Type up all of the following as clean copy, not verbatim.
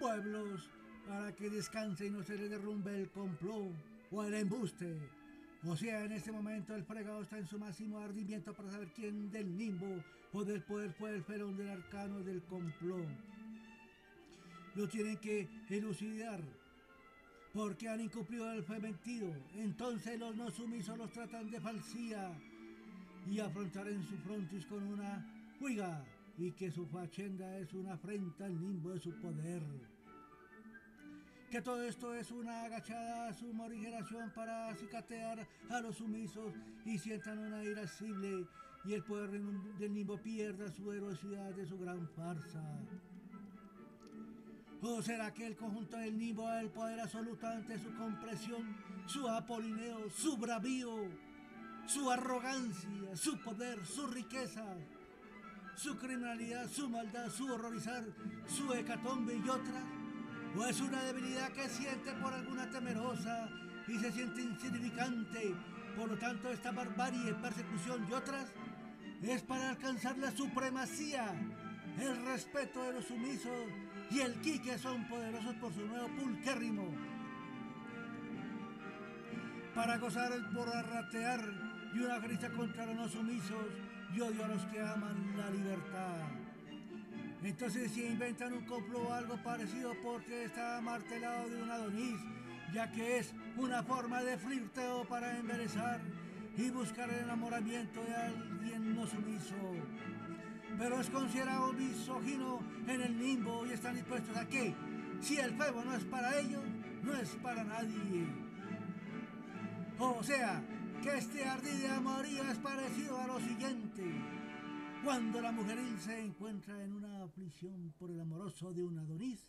pueblos para que descanse y no se le derrumbe el complot o el embuste. O sea, en este momento el fregado está en su máximo ardimiento para saber quién del limbo o del poder fue el felón del arcano del complot. Lo tienen que elucidar porque han incumplido el fementido. Entonces los no sumisos los tratan de falsía y afrontar en su frontis con una huiga y que su fachenda es una afrenta al limbo de su poder. Que todo esto es una agachada su morigeración para acicatear a los sumisos y sientan una irascible y el poder del limbo pierda su heroicidad de su gran farsa. ¿O será que el conjunto del limbo es el poder absoluto ante su compresión, su apolineo, su bravío, su arrogancia, su poder, su riqueza, su criminalidad, su maldad, su horrorizar, su hecatombe y otras? ¿O es una debilidad que siente por alguna temerosa y se siente insignificante? Por lo tanto, esta barbarie, persecución y otras es para alcanzar la supremacía, el respeto de los sumisos y el ki que son poderosos por su nuevo pulquérrimo. Para gozar el borratear y una grita contra los no sumisos y odio a los que aman la libertad. Entonces si inventan un complot o algo parecido porque está amartelado de un Adonis, ya que es una forma de flirteo para embelezar y buscar el enamoramiento de alguien no sumiso. Pero es considerado misógino en el limbo y están dispuestos a que, si el fuego no es para ellos, no es para nadie. O sea, que este ardid de amorío es parecido a lo siguiente. Cuando la mujeril se encuentra en una aflicción por el amoroso de un Adonis,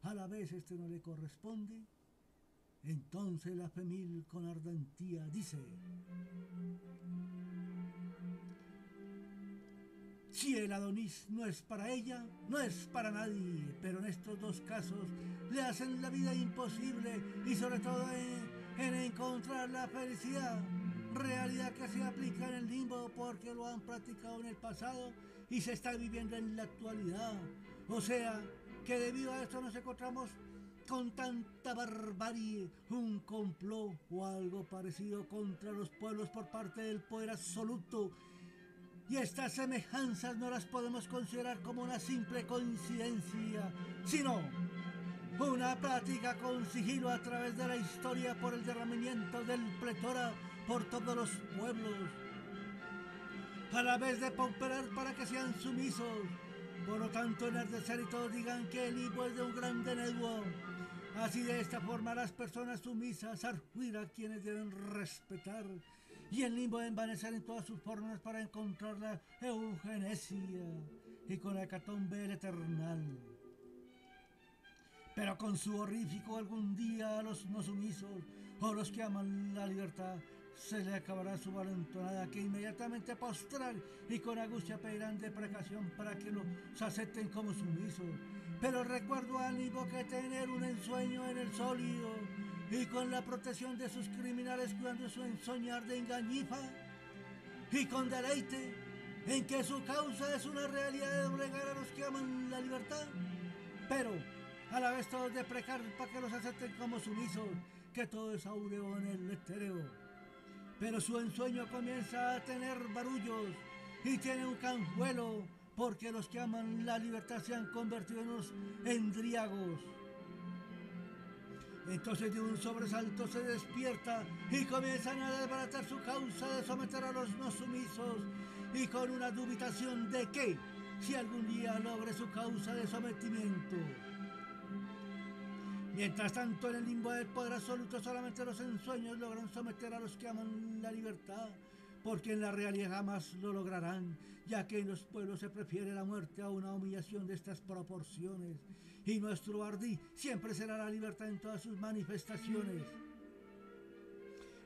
a la vez este no le corresponde, entonces la femil con ardentía dice: si el Adonis no es para ella, no es para nadie, pero en estos dos casos le hacen la vida imposible y sobre todo en encontrar la felicidad. Realidad que se aplica en el limbo porque lo han practicado en el pasado y se está viviendo en la actualidad. O sea, que debido a esto nos encontramos con tanta barbarie, un complot o algo parecido contra los pueblos por parte del poder absoluto. Y estas semejanzas no las podemos considerar como una simple coincidencia, sino una práctica con sigilo a través de la historia por el derramamiento del pletora por todos los pueblos, a la vez de pauperar para que sean sumisos. Por lo tanto, enardecer y todos digan que el limbo es de un gran deneduo. Así de esta forma las personas sumisas arjuir a quienes deben respetar y el limbo envanecer en todas sus formas para encontrar la eugenesia y con la hecatombe el eternal. Pero con su horrífico algún día a los no sumisos o los que aman la libertad se le acabará su valentonada, que inmediatamente postrar y con angustia pedirán deprecación para que los acepten como sumisos. Pero recuerdo ánimo que tener un ensueño en el sólido y con la protección de sus criminales cuidando su ensoñar de engañifa y con deleite en que su causa es una realidad de doblegar a los que aman la libertad, pero a la vez todos deprecar para que los acepten como sumisos, que todo es áureo en el etéreo. Pero su ensueño comienza a tener barullos y tiene un canjuelo, porque los que aman la libertad se han convertido en unos endriagos. Entonces de un sobresalto se despierta y comienzan a desbaratar su causa de someter a los no sumisos y con una dubitación de que si algún día logre su causa de sometimiento. Mientras tanto, en el limbo del poder absoluto, solamente los ensueños logran someter a los que aman la libertad, porque en la realidad jamás lo lograrán, ya que en los pueblos se prefiere la muerte a una humillación de estas proporciones, y nuestro ardí siempre será la libertad en todas sus manifestaciones.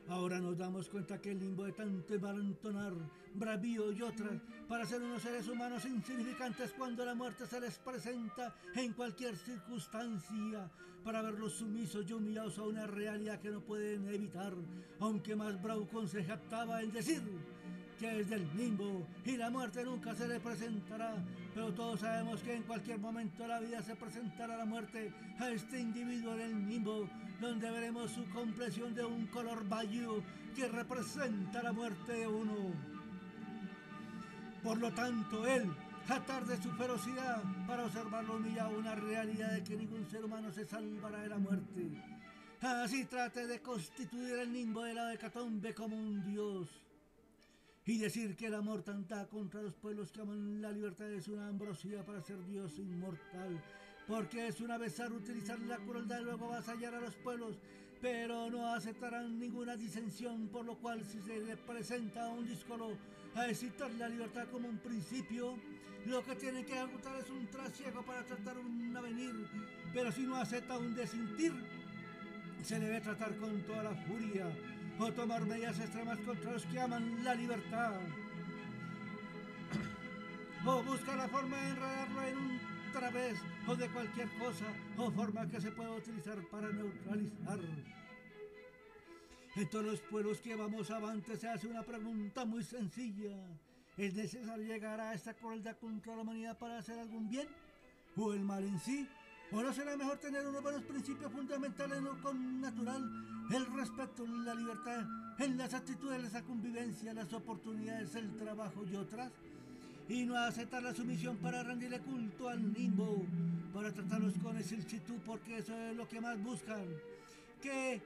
Ahora nos damos cuenta que el limbo de tanto envalentonar, bravío y otras, para ser unos seres humanos insignificantes cuando la muerte se les presenta en cualquier circunstancia, para verlos sumisos y humillados a una realidad que no pueden evitar, aunque más Braukon se jactaba en decir que es del limbo y la muerte nunca se le presentará, pero todos sabemos que en cualquier momento de la vida se presentará la muerte a este individuo en el limbo, donde veremos su complexión de un color bayú que representa la muerte de uno. Por lo tanto, él, jatar de su ferocidad para observarlo humillado, una realidad de que ningún ser humano se salvará de la muerte. Así trate de constituir el limbo de la hecatombe como un dios. Y decir que el amor tanta contra los pueblos que aman la libertad es una ambrosía para ser Dios inmortal, porque es una besar utilizar la crueldad y luego avasallar a los pueblos, pero no aceptarán ninguna disensión, por lo cual si se le presenta a un díscolo a excitar la libertad como un principio, lo que tiene que ejecutar es un trasiego para tratar un avenir, pero si no acepta un desintir, se debe tratar con toda la furia o tomar medidas extremas contra los que aman la libertad, o buscar la forma de enredarlo en un través o de cualquier cosa o forma que se pueda utilizar para neutralizar. En todos los pueblos que vamos avante se hace una pregunta muy sencilla: ¿es necesario llegar a esta crueldad contra la humanidad para hacer algún bien o el mal en sí? ¿O no será mejor tener unos buenos principios fundamentales en lo natural, el respeto, la libertad, en las actitudes, la convivencia, las oportunidades, el trabajo y otras? Y no aceptar la sumisión para rendirle culto al limbo, para tratarlos con excelsitud, porque eso es lo que más buscan. Que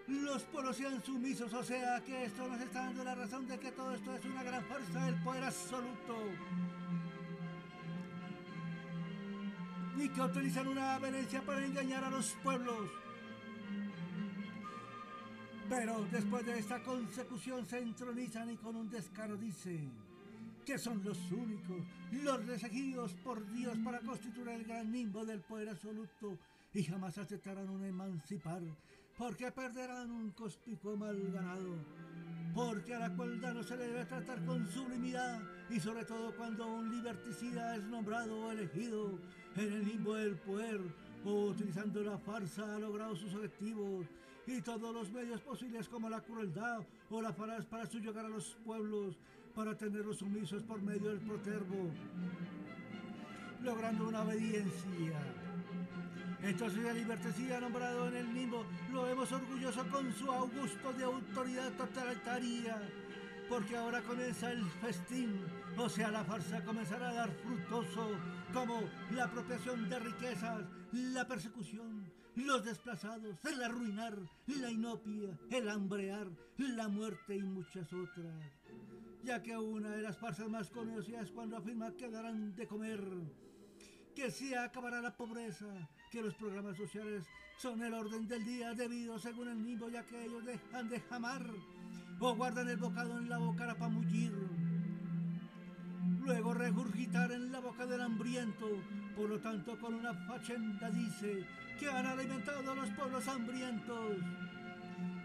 los pueblos sean sumisos, o sea que esto nos está dando la razón de que todo esto es una gran fuerza del poder absoluto. Y que utilizan una avenencia para engañar a los pueblos. Pero después de esta consecución se entronizan y con un descaro dicen que son los únicos, los elegidos por Dios para constituir el gran limbo del poder absoluto, y jamás aceptarán un emancipar, porque perderán un conspicuo mal ganado. Porque a la crueldad no se le debe tratar con sublimidad, y sobre todo cuando un liberticida es nombrado o elegido en el limbo del poder, o utilizando la farsa ha logrado sus objetivos, y todos los medios posibles como la crueldad o la falaz para subyugar a los pueblos, para tenerlos sumisos por medio del protervo, logrando una obediencia. Entonces el liberticida nombrado en el limbo lo vemos orgulloso con su augusto de autoridad totalitaria, porque ahora comienza el festín, o sea la farsa comenzará a dar frutoso, como la apropiación de riquezas, la persecución, los desplazados, el arruinar, la inopia, el hambrear, la muerte y muchas otras, ya que una de las farsas más conocidas es cuando afirma que darán de comer, que se acabará la pobreza, que los programas sociales son el orden del día debido según el limbo, ya que ellos dejan de jamar o guardan el bocado en la boca para mullir, luego regurgitar en la boca del hambriento. Por lo tanto, con una fachenda dice que han alimentado a los pueblos hambrientos.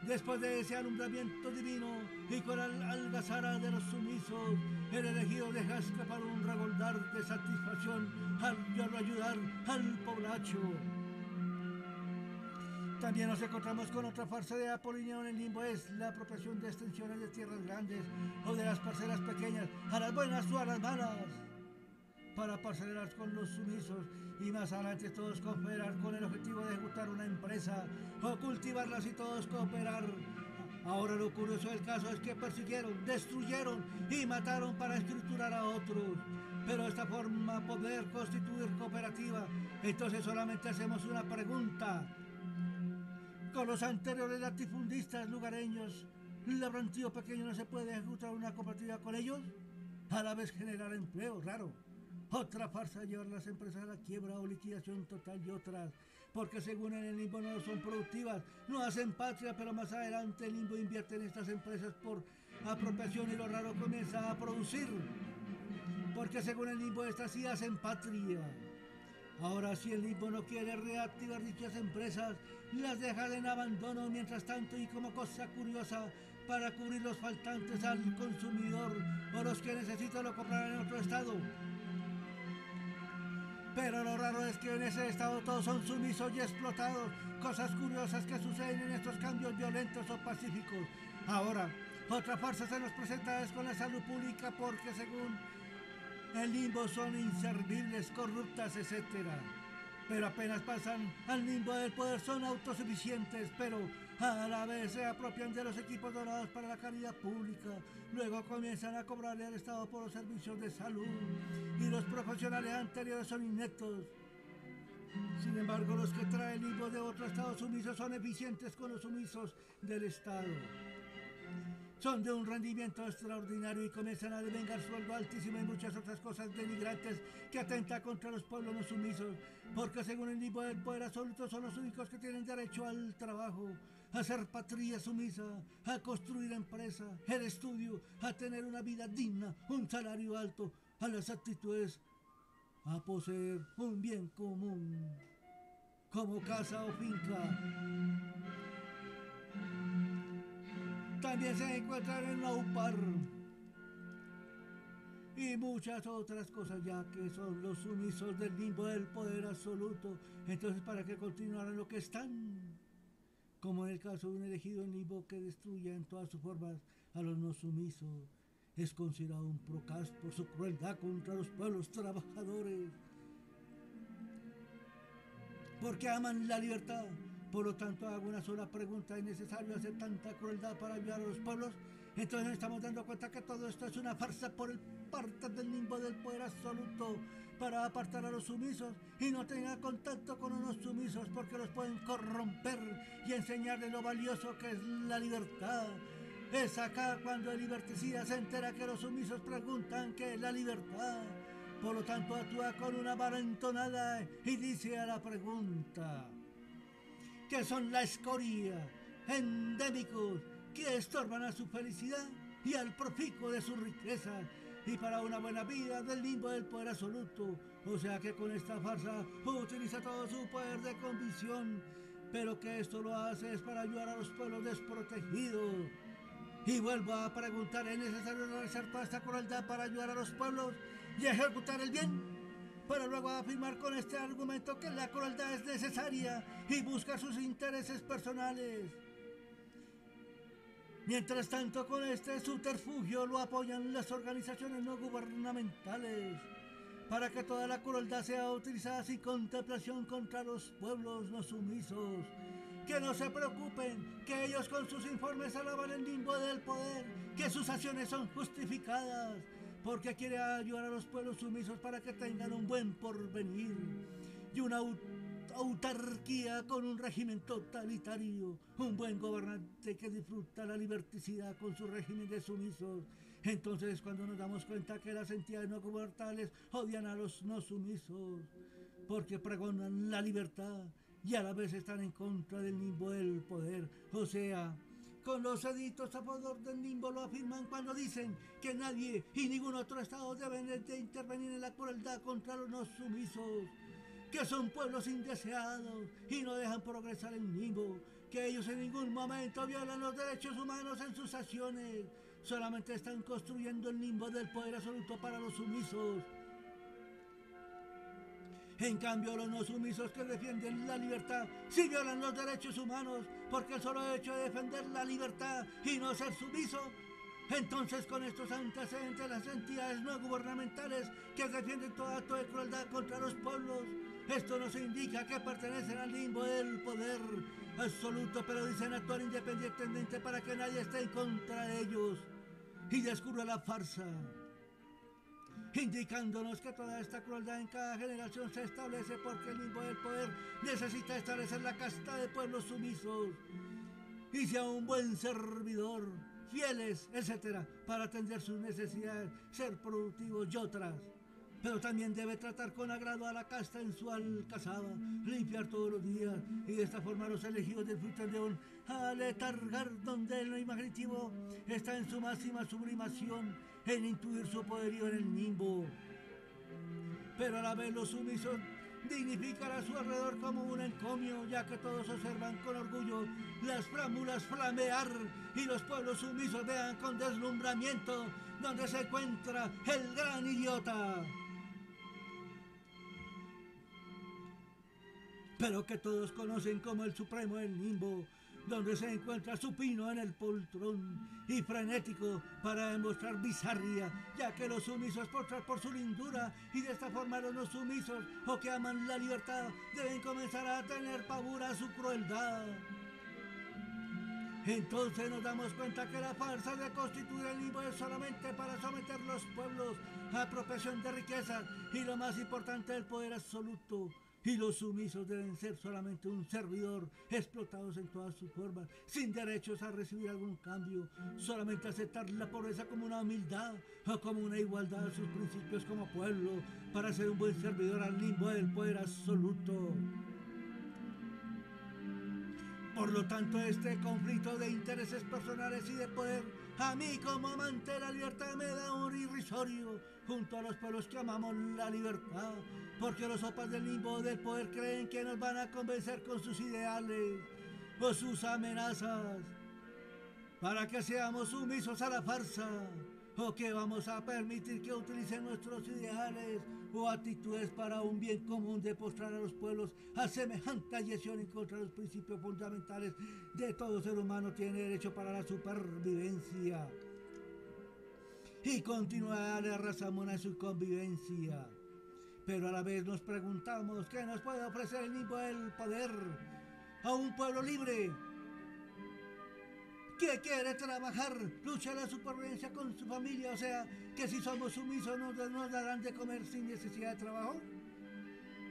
Después de ese alumbramiento divino y con la algazara de los sumisos, el elegido deja escapar un regoldar de satisfacción al ayudar al poblacho. También nos encontramos con otra farsa de Apolinio en el limbo, es la apropiación de extensiones de tierras grandes o de las parcelas pequeñas, a las buenas o a las malas, para parcelar con los sumisos y más adelante todos cooperar con el objetivo de ejecutar una empresa o cultivarlas y todos cooperar. Ahora lo curioso del caso es que persiguieron, destruyeron y mataron para estructurar a otros, pero de esta forma poder constituir cooperativa. Entonces solamente hacemos una pregunta: con los anteriores latifundistas lugareños, labrantío pequeño, ¿no se puede ejecutar una cooperativa con ellos? A la vez generar empleo, raro. Otra farsa, llevar las empresas a la quiebra o liquidación total, y otras, porque según en el limbo no son productivas, no hacen patria, pero más adelante el limbo invierte en estas empresas por apropiación y lo raro comienza a producir, porque según el limbo estas sí hacen patria. Ahora, si el limbo no quiere reactivar dichas empresas, las deja en abandono mientras tanto, y como cosa curiosa, para cubrir los faltantes al consumidor o los que necesitan lo comprarán en otro estado. Pero lo raro es que en ese estado todos son sumisos y explotados, cosas curiosas que suceden en estos cambios violentos o pacíficos. Ahora, otra farsa se nos presenta es con la salud pública, porque según el limbo son inservibles, corruptas, etc. Pero apenas pasan al limbo del poder son autosuficientes, pero a la vez se apropian de los equipos donados para la caridad pública. Luego comienzan a cobrarle al Estado por los servicios de salud y los profesionales anteriores son ineptos. Sin embargo, los que traen limbo de otro Estado sumiso son eficientes con los sumisos del Estado. Son de un rendimiento extraordinario y comienzan a devengar sueldo altísimo y muchas otras cosas denigrantes que atentan contra los pueblos no sumisos, porque según el limbo del poder absoluto son los únicos que tienen derecho al trabajo, a ser patria sumisa, a construir empresa, el estudio, a tener una vida digna, un salario alto, a las actitudes, a poseer un bien común, como casa o finca. También se encuentran en la UPAR y muchas otras cosas, ya que son los sumisos del limbo del poder absoluto. Entonces, ¿para qué continuar en lo que están? Como en el caso de un elegido en limbo que destruye en todas sus formas a los no sumisos, es considerado un procas por su crueldad contra los pueblos trabajadores, porque aman la libertad. Por lo tanto, hago una sola pregunta: ¿es necesario hacer tanta crueldad para ayudar a los pueblos? Entonces nos estamos dando cuenta que todo esto es una farsa por el parte del limbo del poder absoluto para apartar a los sumisos y no tenga contacto con los sumisos, porque los pueden corromper y enseñarles lo valioso que es la libertad. Es acá cuando el liberticida se entera que los sumisos preguntan qué es la libertad. Por lo tanto, actúa con una valentonada y dice a la pregunta: que son la escoria, endémicos, que estorban a su felicidad y al profico de su riqueza, y para una buena vida del limbo del poder absoluto. O sea que con esta farsa utiliza todo su poder de convicción, pero que esto lo hace es para ayudar a los pueblos desprotegidos. Y vuelvo a preguntar: ¿es necesario realizar toda esta crueldad para ayudar a los pueblos y ejecutar el bien? Para luego afirmar con este argumento que la crueldad es necesaria y busca sus intereses personales. Mientras tanto, con este subterfugio lo apoyan las organizaciones no gubernamentales, para que toda la crueldad sea utilizada sin contemplación contra los pueblos no sumisos. Que no se preocupen, que ellos con sus informes alaban el limbo del poder, que sus acciones son justificadas, porque quiere ayudar a los pueblos sumisos para que tengan un buen porvenir y una autarquía con un régimen totalitario, un buen gobernante que disfruta la liberticidad con su régimen de sumisos. Entonces, cuando nos damos cuenta que las entidades no gubernamentales odian a los no sumisos, porque pregonan la libertad y a la vez están en contra del limbo del poder, o sea, con los edictos a favor del limbo lo afirman cuando dicen que nadie y ningún otro Estado deben de intervenir en la crueldad contra los no sumisos, que son pueblos indeseados y no dejan progresar el limbo, que ellos en ningún momento violan los derechos humanos en sus acciones, solamente están construyendo el limbo del poder absoluto para los sumisos. En cambio, los no sumisos que defienden la libertad sí violan los derechos humanos, porque el solo hecho de defender la libertad y no ser sumiso, entonces con estos antecedentes las entidades no gubernamentales que defienden todo acto de crueldad contra los pueblos, esto nos indica que pertenecen al limbo del poder absoluto, pero dicen actuar independientemente para que nadie esté en contra de ellos, y descubre la farsa, indicándonos que toda esta crueldad en cada generación se establece porque el limbo del poder necesita establecer la casta de pueblos sumisos y sea un buen servidor, fieles, etc., para atender sus necesidades, ser productivos y otras. Pero también debe tratar con agrado a la casta en su alcazaba, limpiar todos los días, y de esta forma los elegidos disfrutan de un aletargar donde el imaginativo está en su máxima sublimación, en intuir su poderío en el limbo. Pero a la vez los sumisos dignifican a su alrededor como un encomio, ya que todos observan con orgullo las frámulas flamear y los pueblos sumisos vean con deslumbramiento donde se encuentra el gran idiota. Pero que todos conocen como el supremo del limbo, donde se encuentra supino en el poltrón y frenético para demostrar bizarría, ya que los sumisos por su lindura, y de esta forma los no sumisos o que aman la libertad deben comenzar a tener pavor a su crueldad. Entonces nos damos cuenta que la farsa de constituir el limbo es solamente para someter los pueblos a apropiación de riquezas y lo más importante, el poder absoluto. Y los sumisos deben ser solamente un servidor, explotados en todas sus formas, sin derechos a recibir algún cambio, solamente aceptar la pobreza como una humildad o como una igualdad a sus principios como pueblo, para ser un buen servidor al limbo del poder absoluto. Por lo tanto, este conflicto de intereses personales y de poder, a mí como amante de la libertad me da un irrisorio, junto a los pueblos que amamos la libertad, porque los sopas del limbo del poder creen que nos van a convencer con sus ideales o sus amenazas, para que seamos sumisos a la farsa, o que vamos a permitir que utilicen nuestros ideales o actitudes para un bien común de postrar a los pueblos a semejante agresión en contra de los principios fundamentales de todo ser humano tiene derecho para la supervivencia. Y continuar la raza humana en su convivencia. Pero a la vez nos preguntamos qué nos puede ofrecer el limbo del poder a un pueblo libre que quiere trabajar, luchar la supervivencia con su familia, o sea, que si somos sumisos nos darán de comer sin necesidad de trabajo.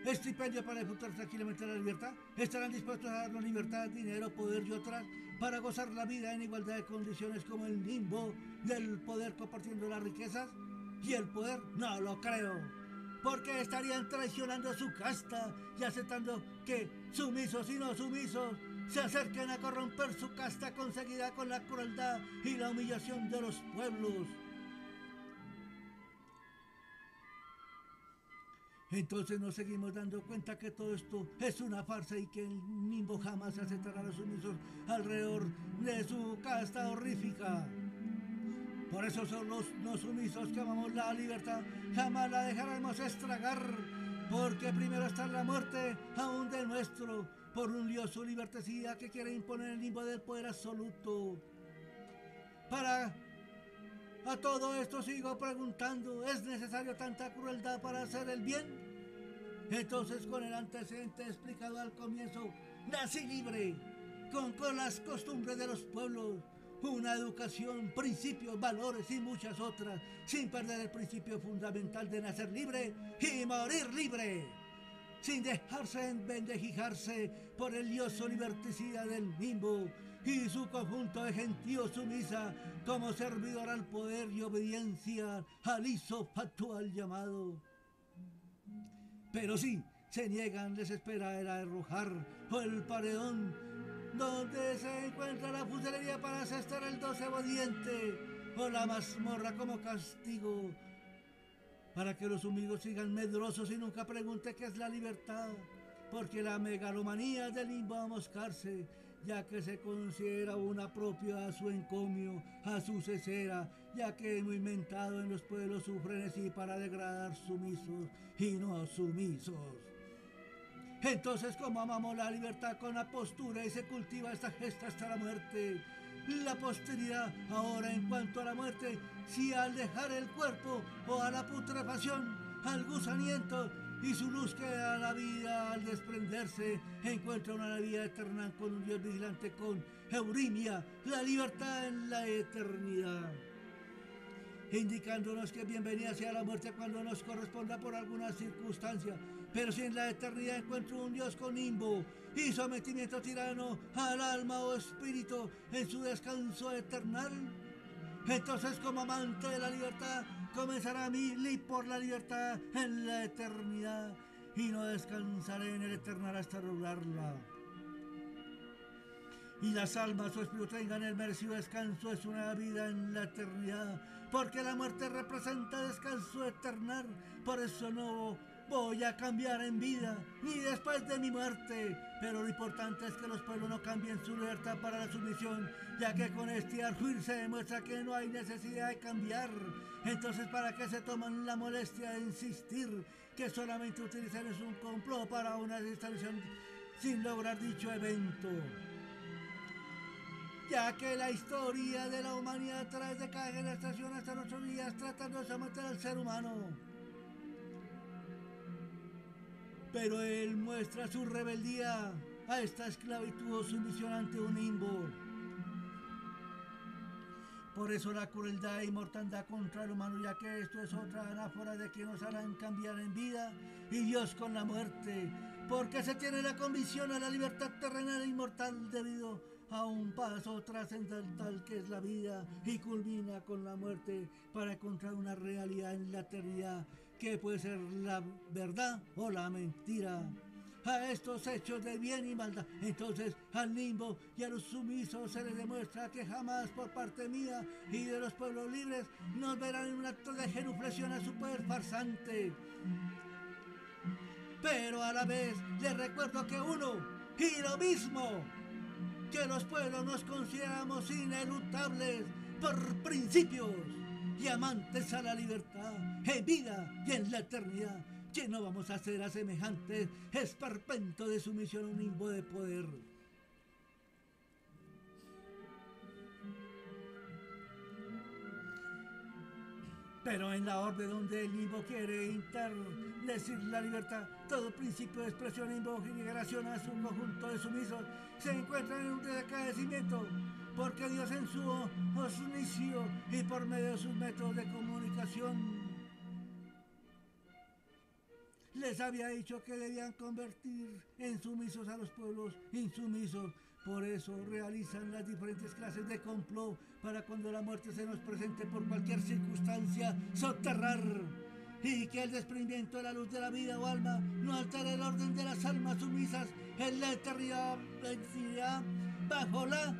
Estipendio para disfrutar tranquilamente la libertad. Estarán dispuestos a darnos libertad, dinero, poder y otras para gozar la vida en igualdad de condiciones como el limbo del poder compartiendo las riquezas y el poder. No lo creo, porque estarían traicionando su casta y aceptando que sumisos y no sumisos se acerquen a corromper su casta conseguida con la crueldad y la humillación de los pueblos. Entonces nos seguimos dando cuenta que todo esto es una farsa y que el limbo jamás aceptará a los sumisos alrededor de su casta horrífica. Por eso son los no sumisos que amamos la libertad, jamás la dejaremos estragar, porque primero está la muerte aún de nuestro, por un lioso liberticida que quiere imponer el limbo del poder absoluto. A todo esto sigo preguntando, ¿es necesario tanta crueldad para hacer el bien? Entonces, con el antecedente explicado al comienzo, nací libre, con las costumbres de los pueblos, una educación, principios, valores y muchas otras, sin perder el principio fundamental de nacer libre y morir libre, sin dejarse envendejijarse por el lioso liberticida del limbo y su conjunto de gentío sumisa como servidor al poder y obediencia al hizo factual llamado. Pero si se niegan, les espera el arrojar o el paredón, donde se encuentra la fusilería para asestar el doceavo diente o la mazmorra como castigo, para que los humildes sigan medrosos y nunca pregunten qué es la libertad, porque la megalomanía del limbo a moscarse, ya que se considera una propia a su encomio, a su cesera, ya que es muy inventado en los pueblos su frenesí para degradar sumisos y no sumisos. Entonces, como amamos la libertad con la postura y se cultiva esta gesta hasta la muerte, la posteridad ahora en cuanto a la muerte, si al dejar el cuerpo o a la putrefacción, al gusanamiento y su luz que a la vida al desprenderse encuentra una vida eterna con un Dios vigilante, con Eurimia, la libertad en la eternidad, indicándonos que bienvenida sea la muerte cuando nos corresponda por alguna circunstancia, pero si en la eternidad encuentro un Dios con limbo y sometimiento tirano al alma o espíritu en su descanso eternal, entonces como amante de la libertad comenzará mi lid por la libertad en la eternidad y no descansaré en el eternal hasta lograrla. Y las almas o espíritu tengan el merecido descanso es una vida en la eternidad, porque la muerte representa descanso eternal. Por eso no voy a cambiar en vida ni después de mi muerte, pero lo importante es que los pueblos no cambien su libertad para la sumisión, ya que con este arjuir se demuestra que no hay necesidad de cambiar. Entonces, ¿para qué se toman la molestia de insistir que solamente utilizan es un complot para una instalación sin lograr dicho evento? ya que la historia de la humanidad a través de cada generación hasta nuestros días tratando de someter al ser humano. Pero él muestra su rebeldía a esta esclavitud o sumisión ante un limbo. Por eso la crueldad y mortandad contra el humano, ya que esto es otra anáfora de que nos harán cambiar en vida y Dios con la muerte, porque se tiene la convicción a la libertad terrenal e inmortal debido a un paso trascendental que es la vida y culmina con la muerte para encontrar una realidad en la eternidad que puede ser la verdad o la mentira. A estos hechos de bien y maldad, entonces al limbo y a los sumisos se les demuestra que jamás por parte mía y de los pueblos libres nos verán en un acto de genuflexión a su poder farsante. Pero a la vez les recuerdo que uno y lo mismo, que los pueblos nos consideramos ineluctables por principios y amantes a la libertad en vida y en la eternidad, que no vamos a hacer a semejante esperpento de sumisión a un limbo de poder. Pero en la orbe donde el limbo quiere interdecir la libertad, todo principio de expresión y generación a su conjunto de sumisos se encuentran en un decrecimiento, porque Dios en su inicio y por medio de sus métodos de comunicación les había dicho que debían convertir en sumisos a los pueblos insumisos. Por eso realizan las diferentes clases de complot para cuando la muerte se nos presente por cualquier circunstancia soterrar y que el desprendimiento de la luz de la vida o alma no altere el orden de las almas sumisas en la eternidad bajo la